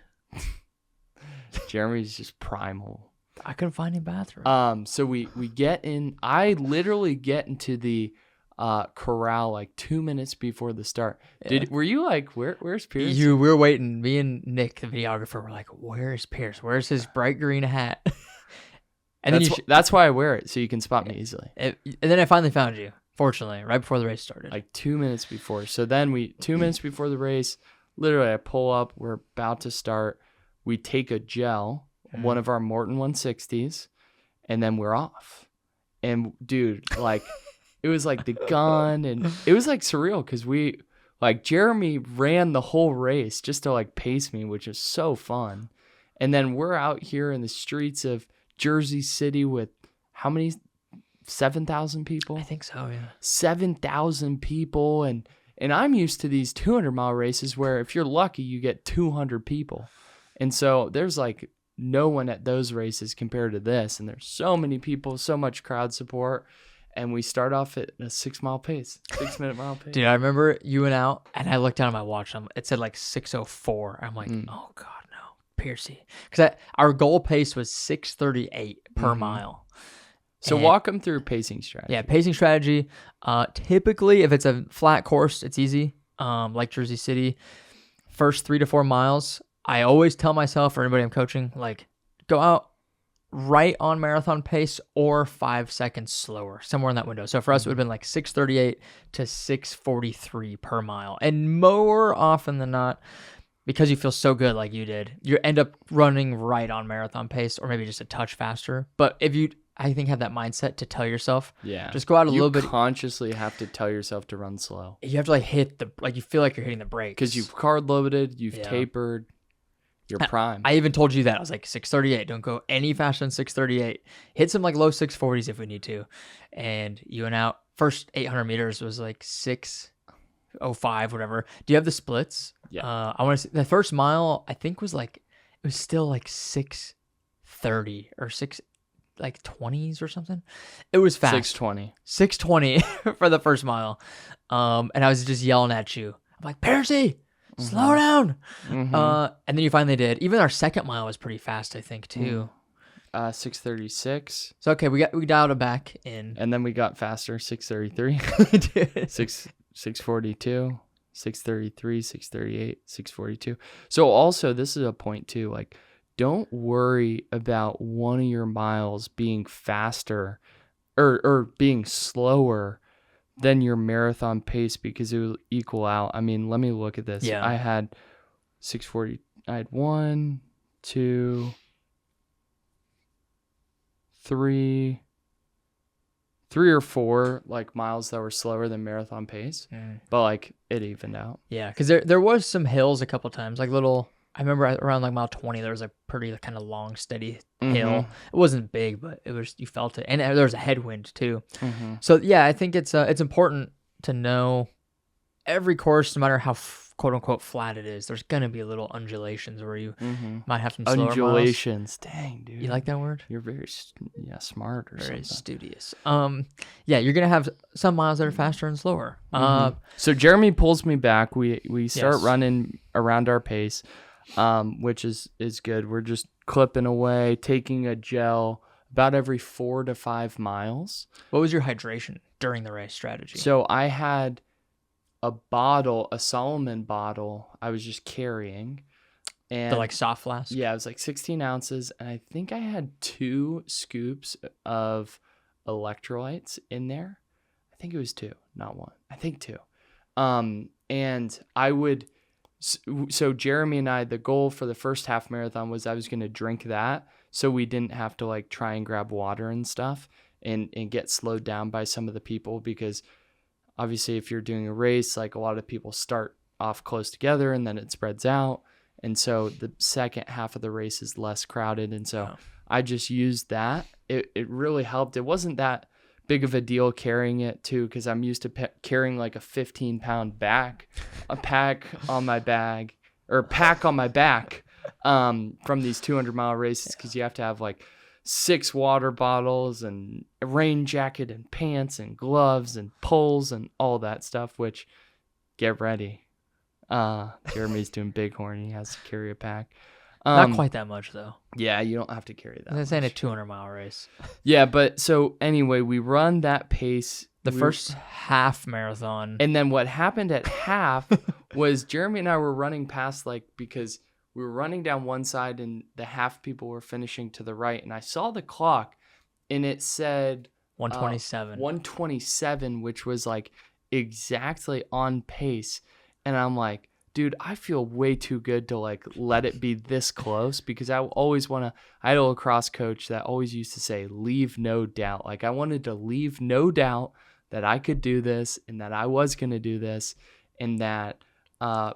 Jeremy's just primal. I couldn't find any bathroom. So we get in. I literally get into the corral like 2 minutes before the start. Yeah. Were you like, where's Pierce? We were waiting. Me and Nick, the videographer, were like, "Where's Pierce? Where's his bright green hat?" And that's why I wear it, so you can spot me easily. and then I finally found you. Fortunately, right before the race started. Like 2 minutes before. So then 2 minutes before the race, literally I pull up. We're about to start. We take a gel, one of our Morton 160s, and then we're off. And dude, like it was like the gun, and it was like surreal because Jeremy ran the whole race just to like pace me, which is so fun. And then we're out here in the streets of Jersey City with how many 7,000 people. I think so, yeah. 7,000 people, and I'm used to these 200-mile races where if you're lucky, you get 200 people. And so there's like no one at those races compared to this, and there's so many people, so much crowd support, and we start off at a 6-mile pace, 6-minute mile pace. Dude, I remember you went out, and I looked down at my watch, it said like 6:04. I'm like, oh God, no, Piercy. Because our goal pace was 6:38 per mile. So walk them through pacing strategy. Yeah, pacing strategy. Typically, if it's a flat course, it's easy. Like Jersey City, first 3 to 4 miles, I always tell myself or anybody I'm coaching, like, go out right on marathon pace or 5 seconds slower, somewhere in that window. So for us, it would have been like 6:38 to 6:43 per mile. And more often than not, because you feel so good like you did, you end up running right on marathon pace or maybe just a touch faster. But if you, I think, have that mindset to tell yourself, just go out a little bit. You consciously have to tell yourself to run slow. You have to like hit you feel like you're hitting the brakes. Because you've card loaded, you've tapered, you're prime. I even told you that. I was like, 6:38, don't go any faster than 6:38. Hit some like low 6:40s if we need to. And you went out, first 800 meters was like 6:05, whatever. Do you have the splits? Yeah. I want to see the first mile, I think was like, it was still like 6:30 or 20s or something. It was fast. 6:20 for the first mile. And I was just yelling at you. I'm like, Percy, slow down. And then you finally did. Even our second mile was pretty fast, I think, too. 6:36. So okay, we dialed it back in. And then we got faster, 6:33. 6:42. 6:33, 6:38, 6:42. So also, this is a point too, like, don't worry about one of your miles being faster or being slower than your marathon pace, because it will equal out. I mean, let me look at this. Yeah. I had 6:40. I had 1, 2, 3 or 4 like miles that were slower than marathon pace, but like it evened out. Yeah, because there was some hills a couple times, like little. I remember around like mile 20, there was a pretty kind of long, steady hill. It wasn't big, but it was, you felt it, and there was a headwind too. So yeah, I think it's important to know every course, no matter how quote unquote flat it is, there's gonna be little undulations where you might have some slower undulations. Miles. Dang, dude, you like that word? You're very smart or very something. studious. Yeah, you're gonna have some miles that are faster and slower. So Jeremy pulls me back. We start running around our pace, which is good. We're just clipping away, taking a gel about every 4 to 5 miles. What was your hydration during the race strategy? So I had a Solomon bottle I was just carrying. And the like soft flask? Yeah, it was like 16 ounces. And I think I had 2 scoops of electrolytes in there. I think it was 2, not 1. I think 2. And I would, so Jeremy and I, the goal for the first half marathon was I was going to drink that so we didn't have to like try and grab water and stuff and get slowed down by some of the people, because obviously if you're doing a race, like a lot of people start off close together and then it spreads out. And so the second half of the race is less crowded. And so I just used that. It really helped. It wasn't that big of a deal carrying it too, because I'm used to carrying like a 15-pound pack on my back from these 200-mile races, because you have to have like 6 water bottles and a rain jacket and pants and gloves and poles and all that stuff, which, get ready. Jeremy's doing Bighorn. He has to carry a pack. Not quite that much though. Yeah, you don't have to carry that. This ain't a 200-mile race. Yeah, but so anyway, we run that pace. The first half marathon. And then what happened at half was Jeremy and I were running past, like, because we were running down one side and the half people were finishing to the right. And I saw the clock and it said 127. 127, which was like exactly on pace. And I'm like, dude, I feel way too good to like let it be this close, because I always want to. I had a lacrosse coach that always used to say, leave no doubt. Like, I wanted to leave no doubt that I could do this and that I was going to do this and that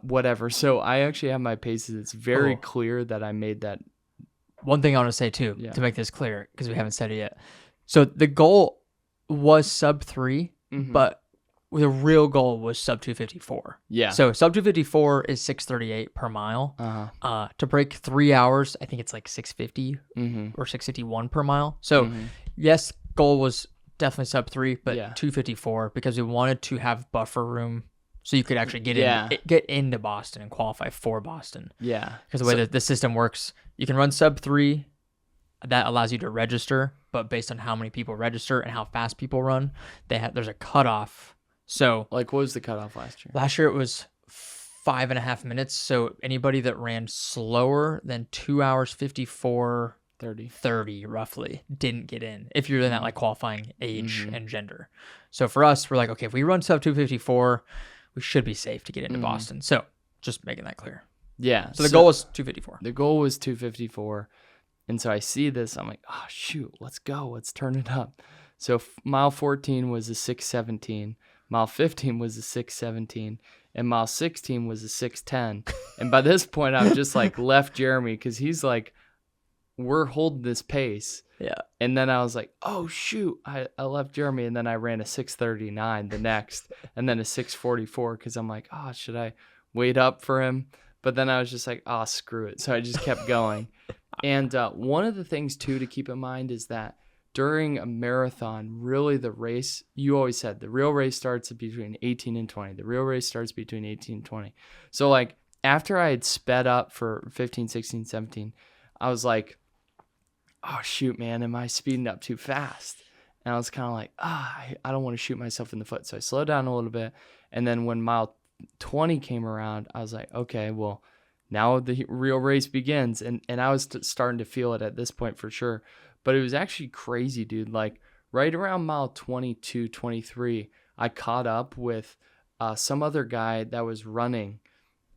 whatever. So I actually have my paces. It's very clear that I made that. One thing I want to say too, to make this clear, because we haven't said it yet. So the goal was sub-3, but the real goal was sub-254. Yeah. So sub-254 is 6:38 per mile. To break 3 hours, I think it's like 6:50 or 6:51 per mile. So yes, goal was definitely sub-3, but 2:54 because we wanted to have buffer room so you could actually get into Boston and qualify for Boston. Yeah. Because the way that the system works, you can run sub-3. That allows you to register, but based on how many people register and how fast people run, there's a cutoff. So, like, what was the cutoff last year? Last year it was 5.5 minutes. So anybody that ran slower than 2 hours 54 30 roughly didn't get in if you're in that like qualifying age and gender. So for us, we're like, okay, if we run sub 254, we should be safe to get into Boston. So just making that clear. Yeah. So the goal was 254. The goal was 254. And so I see this, I'm like, oh shoot, let's go. Let's turn it up. So mile 14 was a 6:17. Mile 15 was a 6:17, and mile 16 was a 6:10. And by this point, I've just like left Jeremy because he's like, we're holding this pace. Yeah. And then I was like, oh shoot, I left Jeremy, and then I ran a 6:39 the next, and then a 6:44 because I'm like, oh, should I wait up for him? But then I was just like, oh, screw it. So I just kept going. And one of the things too to keep in mind is that during a marathon, really the race, you always said the real race starts between 18 and 20. The real race starts between 18 and 20. So like after I had sped up for 15, 16, 17, I was like, oh shoot, man, am I speeding up too fast? And I was kind of like, I don't want to shoot myself in the foot. So I slowed down a little bit. And then when mile 20 came around, I was like, okay, well, now the real race begins. And I was starting to feel it at this point for sure. But it was actually crazy, dude. Like right around mile 22, 23, I caught up with some other guy that was running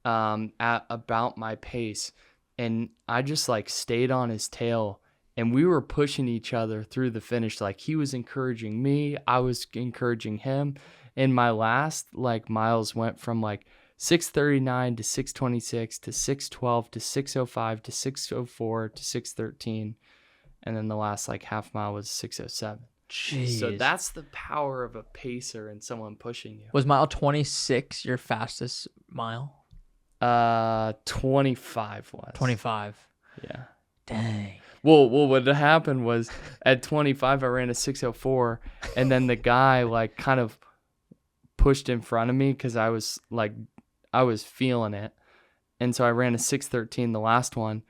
at about my pace. And I just like stayed on his tail. And we were pushing each other through the finish. Like he was encouraging me. I was encouraging him. And my last like miles went from like 6:39 to 6:26 to 6:12 to 6:05 to 6:04 to 6:13. And then the last like half mile was 6:07. Jeez. So that's the power of a pacer and someone pushing you. Was mile 26 your fastest mile? 25 was. 25. Yeah. Dang. Well, what happened was at 25 I ran a 6:04, and then the guy like kind of pushed in front of me because I was feeling it, and so I ran a 6:13 the last one.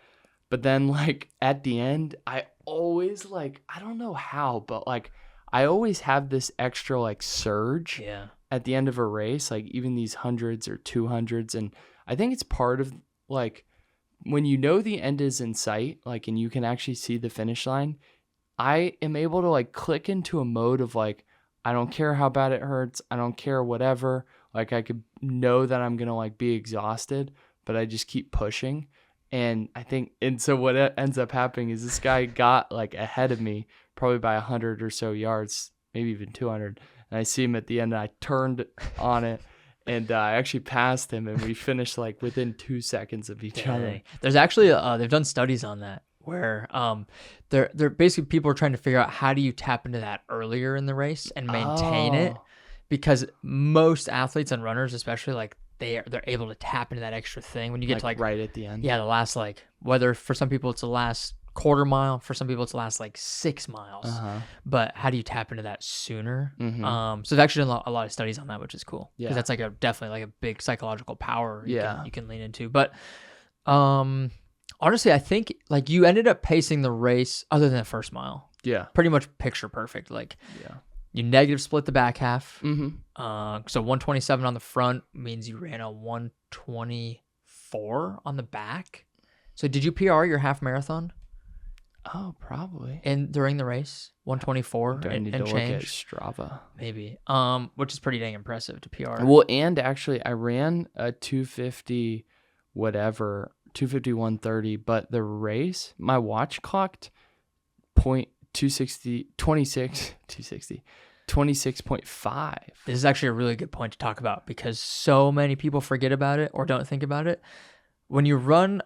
But then like at the end, I always like, I don't know how, but like I always have this extra like surge at the end of a race, like even these 100s or 200s. And I think it's part of like when you know the end is in sight, like, and you can actually see the finish line, I am able to like click into a mode of like, I don't care how bad it hurts. I don't care whatever. Like I could know that I'm going to like be exhausted, but I just keep pushing. And I think, and so what ends up happening is this guy got like ahead of me, probably by 100 or so yards, maybe even 200. And I see him at the end, and I turned on it, and I actually passed him, and we finished like within 2 seconds of each other. There's actually, they've done studies on that where they're basically people are trying to figure out how do you tap into that earlier in the race and maintain it, because most athletes and runners, especially like, they're able to tap into that extra thing when you get to like right at the end. Yeah, the last like, whether for some people it's the last quarter mile, for some people it's the last like 6 miles. But how do you tap into that sooner? So they've actually done a lot of studies on that, which is cool. Because that's like definitely like a big psychological power you can lean into. But honestly, I think like you ended up pacing the race other than the first mile. Yeah. Pretty much picture perfect. Like you negative split the back half. So 127 on the front means you ran a 124 on the back. So did you PR your half marathon? Oh, probably. And during the race, 124 Do I need to change? Look at Strava? Maybe. Which is pretty dang impressive to PR. Well, and actually, I ran a 250 whatever, 250 but the race, my watch clocked 26.5. This is actually a really good point to talk about because so many people forget about it or don't think about it. When you run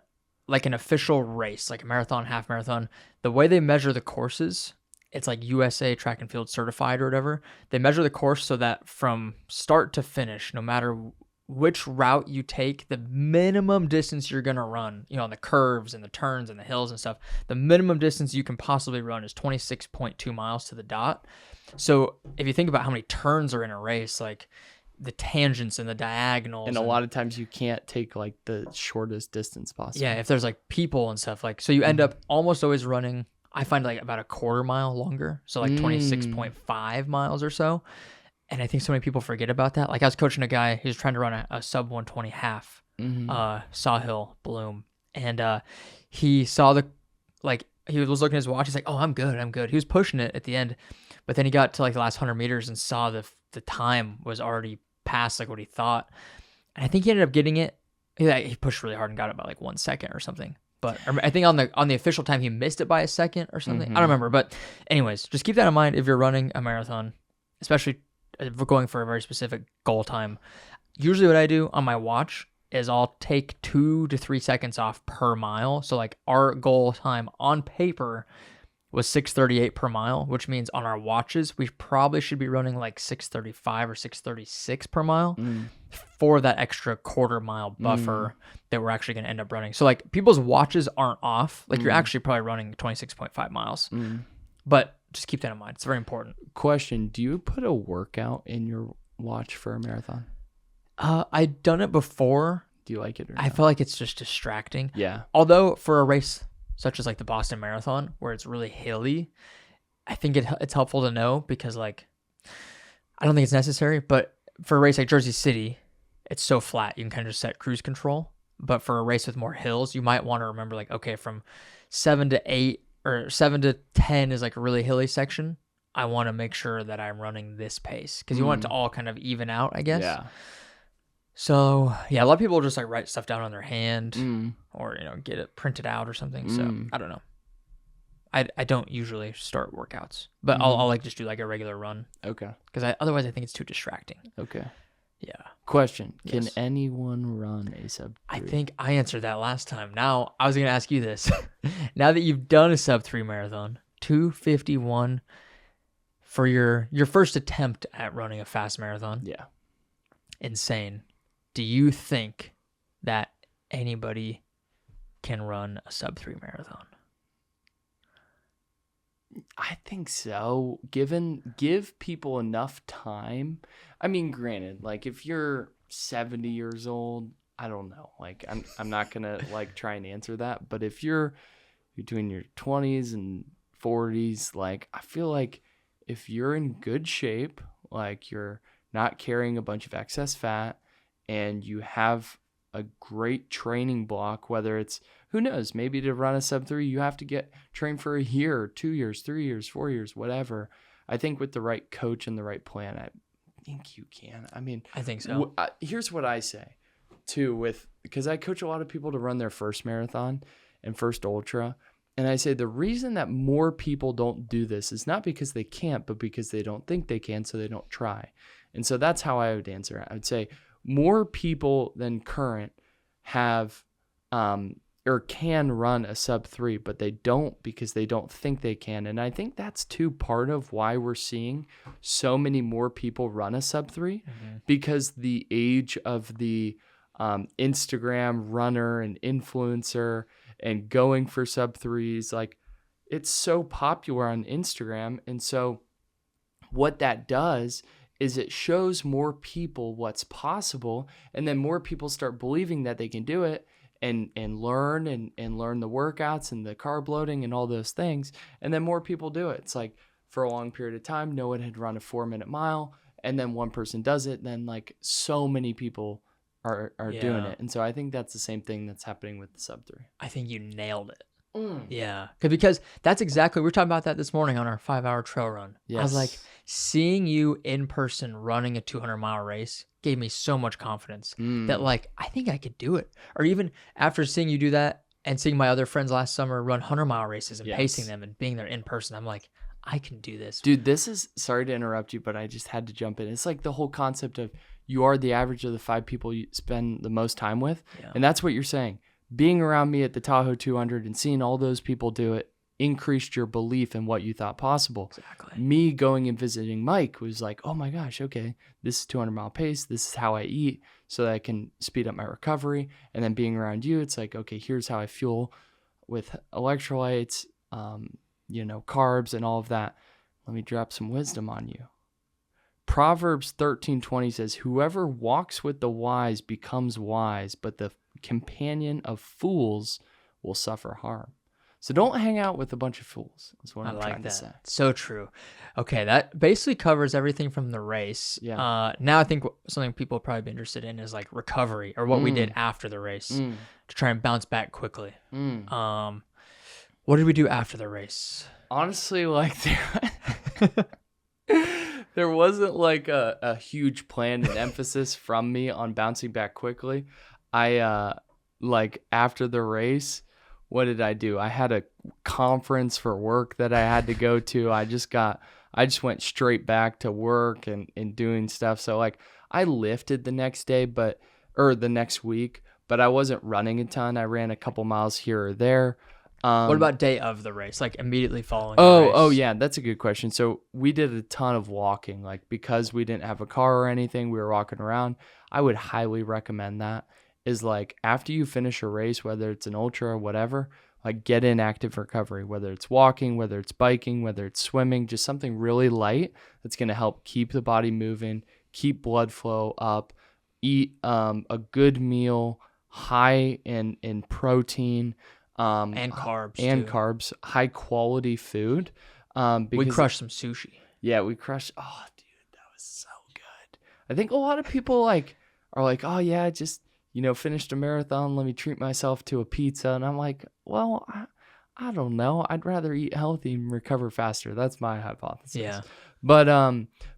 like an official race, like a marathon, half marathon, the way they measure the courses it's like USA track and field certified or whatever. They measure the course so that from start to finish, no matter which route you take, the minimum distance you're going to run, on the curves and the turns and the hills and stuff, the minimum distance you can possibly run is 26.2 miles to the dot. So if you think about how many turns are in a race, like the tangents and the diagonals. And a lot of times you can't take like the shortest distance possible. Yeah, if there's like people and stuff, like, so you end up almost always running, I find like about a quarter mile longer. So like 26.5 miles or so. And I think so many people forget about that. Like I was coaching a guy, he was trying to run a sub 120 half, Sawhill Bloom. And he saw he was looking at his watch. He's like, oh, I'm good. He was pushing it at the end. But then he got to like the last 100 meters and saw the time was already past like what he thought. And I think he ended up getting it. He pushed really hard and got it by like 1 second or something. But I think on the official time, he missed it by a second or something. I don't remember. But anyways, just keep that in mind if you're running a marathon, especially if we're going for a very specific goal time. Usually what I do on my watch is I'll take 2 to 3 seconds off per mile. So like our goal time on paper was 6:38 per mile, which means on our watches, we probably should be running like 6:35 or 6:36 per mile for that extra quarter mile buffer that we're actually going to end up running. So like people's watches aren't off. Like you're actually probably running 26.5 miles, but just keep that in mind. It's very important. Question: do you put a workout in your watch for a marathon? I've done it before. Do you like it or I not? feel like it's just distracting. Yeah. Although for a race such as like the Boston Marathon, where it's really hilly, I think it's helpful to know because like, I don't think it's necessary, but for a race like Jersey City, it's so flat, you can kind of just set cruise control. But for a race with more hills, you might want to remember like, okay, from 7 to 8 or 7 to 10 is like a really hilly section. I want to make sure that I'm running this pace because you want it to all kind of even out, I guess. Yeah. So yeah, a lot of people just like write stuff down on their hand or, get it printed out or something. So I don't know. I don't usually start workouts, but I'll like just do like a regular run. Okay. Because otherwise I think it's too distracting. Okay. Yeah. Question: can Yes. anyone run a sub 3? I think I answered that last time. Now I was going to ask you this. Now that you've done a sub 3 marathon, 2:51 for your first attempt at running a fast marathon. Yeah. Insane. Do you think that anybody can run a sub 3 marathon? I think so. Give people enough time. I mean, granted, like if you're 70 years old, I don't know. Like I'm not gonna like try and answer that. But if you're between your 20s and 40s, like I feel like if you're in good shape, like you're not carrying a bunch of excess fat, and you have a great training block, whether it's, who knows, maybe to run a sub 3, you have to get trained for a year, 2 years, 3 years, 4 years, whatever. I think with the right coach and the right plan, I think you can. I mean, I think so. Here's what I say too, because I coach a lot of people to run their first marathon and first ultra. And I say the reason that more people don't do this is not because they can't, but because they don't think they can, so they don't try. And so that's how I would answer it. I would say more people than current have or can run a sub 3, but they don't because they don't think they can. And I think that's part of why we're seeing so many more people run a sub 3 because the age of the Instagram runner and influencer and going for sub 3s, like it's so popular on Instagram. And so what that does is it shows more people what's possible, and then more people start believing that they can do it and learn and learn the workouts and the carb loading and all those things, and then more people do it. It's like for a long period of time, no one had run a 4-minute mile, and then one person does it, then like so many people are doing it. And so I think that's the same thing that's happening with the sub 3. I think you nailed it. Yeah. Because that's exactly, we were talking about that this morning on our 5-hour trail run. Yes. I was like, seeing you in person running a 200-mile race gave me so much confidence that like, I think I could do it. Or even after seeing you do that and seeing my other friends last summer run 100-mile races and pacing them and being there in person, I'm like, I can do this. Dude, this is, sorry to interrupt you, but I just had to jump in. It's like the whole concept of you are the average of the 5 people you spend the most time with. Yeah. And that's what you're saying. Being around me at the Tahoe 200 and seeing all those people do it increased your belief in what you thought possible. Exactly. Me going and visiting Mike was like, oh my gosh, okay, this is 200-mile pace. This is how I eat so that I can speed up my recovery. And then being around you, it's like, okay, here's how I fuel with electrolytes, carbs and all of that. Let me drop some wisdom on you. Proverbs 13:20 says, whoever walks with the wise becomes wise, but the companion of fools will suffer harm. So don't hang out with a bunch of fools. That's what I'm trying to say. So true. Okay, that basically covers everything from the race. Yeah. Now I think something people will probably be interested in is like recovery, or what we did after the race to try and bounce back quickly. What did we do after the race? Honestly, like there wasn't like a huge plan and emphasis from me on bouncing back quickly. I like after the race, what did I do? I had a conference for work that I had to go to. I just went straight back to work and doing stuff. So like I lifted the next day, or the next week, but I wasn't running a ton. I ran a couple miles here or there. What about day of the race, like immediately following the race? Oh yeah, that's a good question. So we did a ton of walking, like because we didn't have a car or anything, we were walking around. I would highly recommend that. Is like after you finish a race, whether it's an ultra or whatever, like get in active recovery, whether it's walking, whether it's biking, whether it's swimming, just something really light that's going to help keep the body moving, keep blood flow up, eat a good meal, high in protein, and carbs, high quality food. Because we crushed some sushi. Yeah, we crushed. Oh, dude, that was so good. I think a lot of people are like, oh yeah, just finished a marathon, let me treat myself to a pizza. And I'm like, well, I don't know. I'd rather eat healthy and recover faster. That's my hypothesis. Yeah. But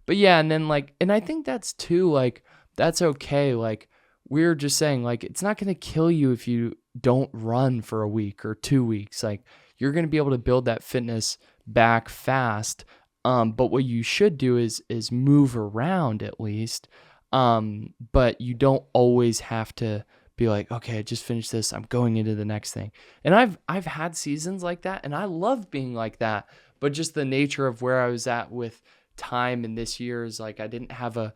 yeah. And then and I think that's too, that's okay. Like we're just saying, it's not going to kill you if you don't run for a week or 2 weeks. Like you're going to be able to build that fitness back fast. But what you should do is move around at least. But you don't always have to be like, okay, I just finished this, I'm going into the next thing. And I've had seasons like that, and I love being like that. But just the nature of where I was at with time in this year is I didn't have a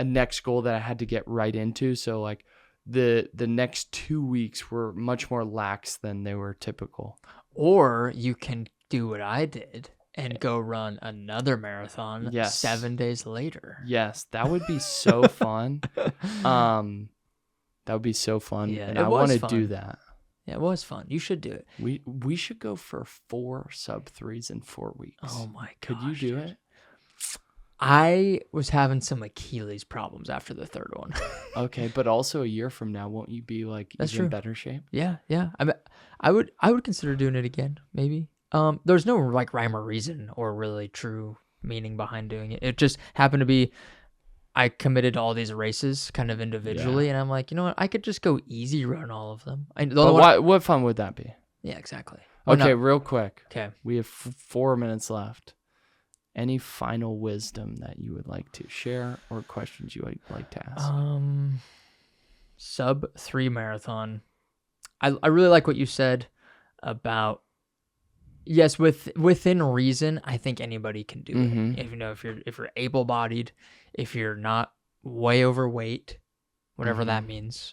next goal that I had to get right into. So the next 2 weeks were much more lax than they were typical. Or you can do what I did and go run another marathon 7 days later. Yes, that would be so fun. That would be so fun. Yeah, and I want to do that. Yeah, it was fun. You should do it. We should go for 4 sub-3s in 4 weeks. Oh my gosh. Could you do it? I was having some Achilles problems after the third one. Okay, but also a year from now, won't you be That's even true. better shape? Yeah. I would consider doing it again, maybe. There's no rhyme or reason or really true meaning behind doing it. It just happened to be I committed to all these races kind of individually, and I'm like, you know what? I could just go easy run all of them. What fun would that be? Yeah, exactly. Okay, real quick. Okay. We have 4 minutes left. Any final wisdom that you would like to share or questions you would like to ask? Sub-3 marathon. I really like what you said about, yes, within reason, I think anybody can do it. If you're able-bodied, if you're not way overweight, whatever that means.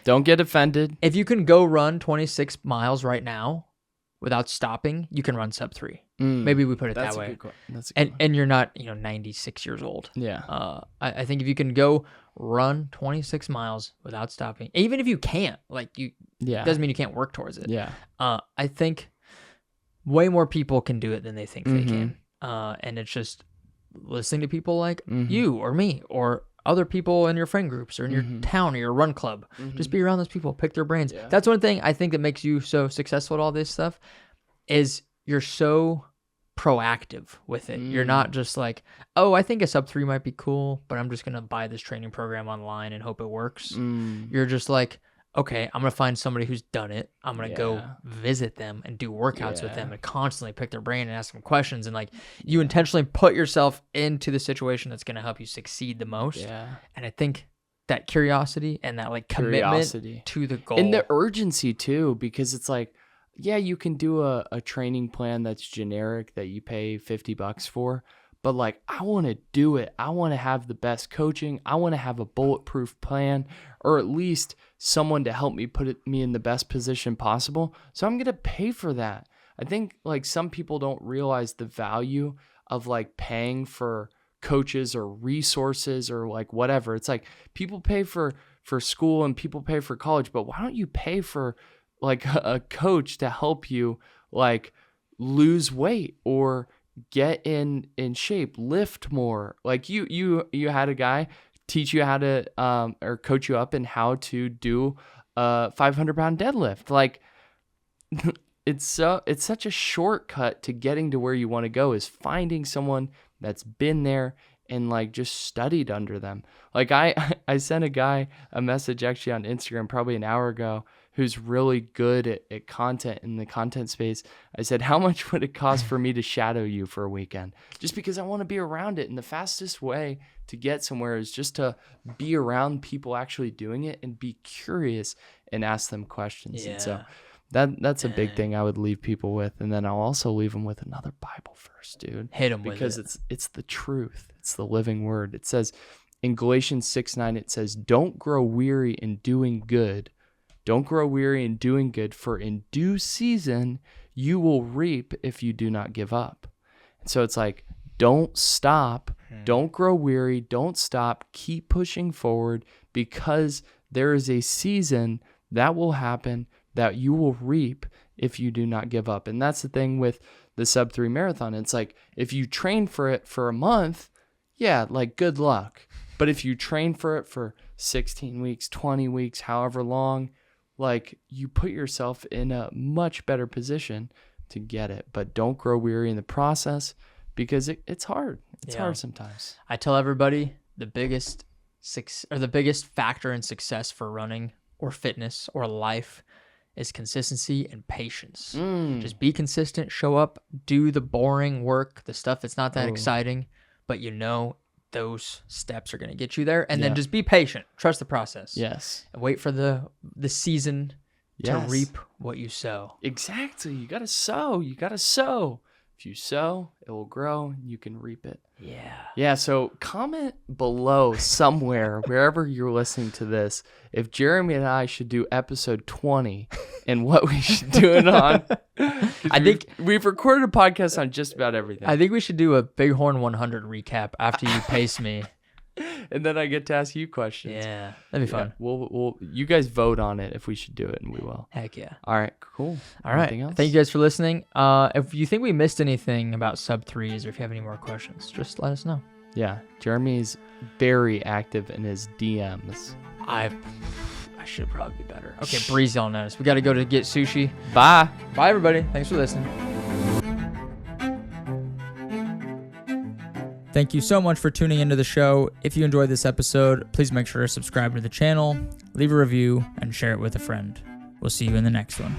Don't get offended. If you can go run 26 miles right now without stopping, you can run sub-3. Maybe we put it that way. That's a good one. And you're not 96 years old. Yeah. I think if you can go run 26 miles without stopping, even if you can't, doesn't mean you can't work towards it. Yeah. I think way more people can do it than they think they can. And it's just listening to people like you or me or other people in your friend groups or in your town or your run club. Just be around those people, pick their brains. Yeah. That's one thing I think that makes you so successful at all this stuff is you're so proactive with it. You're not just like, oh, I think a sub-3 might be cool, but I'm just going to buy this training program online and hope it works. You're just like, okay, I'm going to find somebody who's done it. I'm going to go visit them and do workouts with them and constantly pick their brain and ask them questions. And you intentionally put yourself into the situation that's going to help you succeed the most. Yeah. And I think that curiosity and that commitment to the goal. And the urgency too, because it's yeah, you can do a training plan that's generic that you pay $50 for, but like, I want to do it. I want to have the best coaching. I want to have a bulletproof plan, or at least someone to help me me in the best position possible. So I'm going to pay for that. I think like some people don't realize the value of like paying for coaches or resources or like whatever. It's like people pay for school and people pay for college, but why don't you pay for like a coach to help you like lose weight or get in shape, lift more? Like you had a guy teach you how to or coach you up in how to do a 500-pound deadlift. Like it's such a shortcut to getting to where you want to go, is finding someone that's been there and like just studied under them. Like I sent a guy a message actually on Instagram probably an hour ago who's really good at content in the content space. I said, how much would it cost for me to shadow you for a weekend? Just because I want to be around it. And the fastest way to get somewhere is just to be around people actually doing it and be curious and ask them questions. Yeah. And so that's a big thing I would leave people with. And then I'll also leave them with another Bible verse, dude. Hit them because with it. It's the truth. It's the living word. It says in Galatians 6:9, it says, don't grow weary in doing good. Don't grow weary in doing good, for in due season you will reap if you do not give up. And so it's like, don't stop. Don't grow weary. Don't stop. Keep pushing forward, because there is a season that will happen that you will reap if you do not give up. And that's the thing with the Sub-3 marathon. It's like, if you train for it for a month, yeah, like good luck. But if you train for it for 16 weeks, 20 weeks, however long, like you put yourself in a much better position to get it. But don't grow weary in the process, because it's hard. It's hard sometimes. I tell everybody the biggest factor in success for running or fitness or life is consistency and patience. Just be consistent, show up, do the boring work, the stuff that's not that exciting, but you know those steps are going to get you there. And then just be patient. Trust the process. Yes. And wait for the season to reap what you sow. Exactly. You got to sow. You got to sow. If you sow, it will grow and you can reap it. Yeah. Yeah. So comment below somewhere, wherever you're listening to this, if Jeremy and I should do episode 20 and what we should do it on. I think we've recorded a podcast on just about everything. I think we should do a Bighorn 100 recap after you pace me. And then I get to ask you questions. Yeah, that'd be fun. We'll you guys vote on it if we should do it, and we will. Heck yeah. All right, cool. All right. Thank you guys for listening. If you think we missed anything about Sub-3s, or if you have any more questions, just let us know. Yeah, Jeremy's very active in his DMs. I should probably be better. Okay, Breeze y'all notice. We got to go to get sushi. Bye. Bye, everybody. Thanks for listening. Thank you so much for tuning into the show. If you enjoyed this episode, please make sure to subscribe to the channel, leave a review, and share it with a friend. We'll see you in the next one.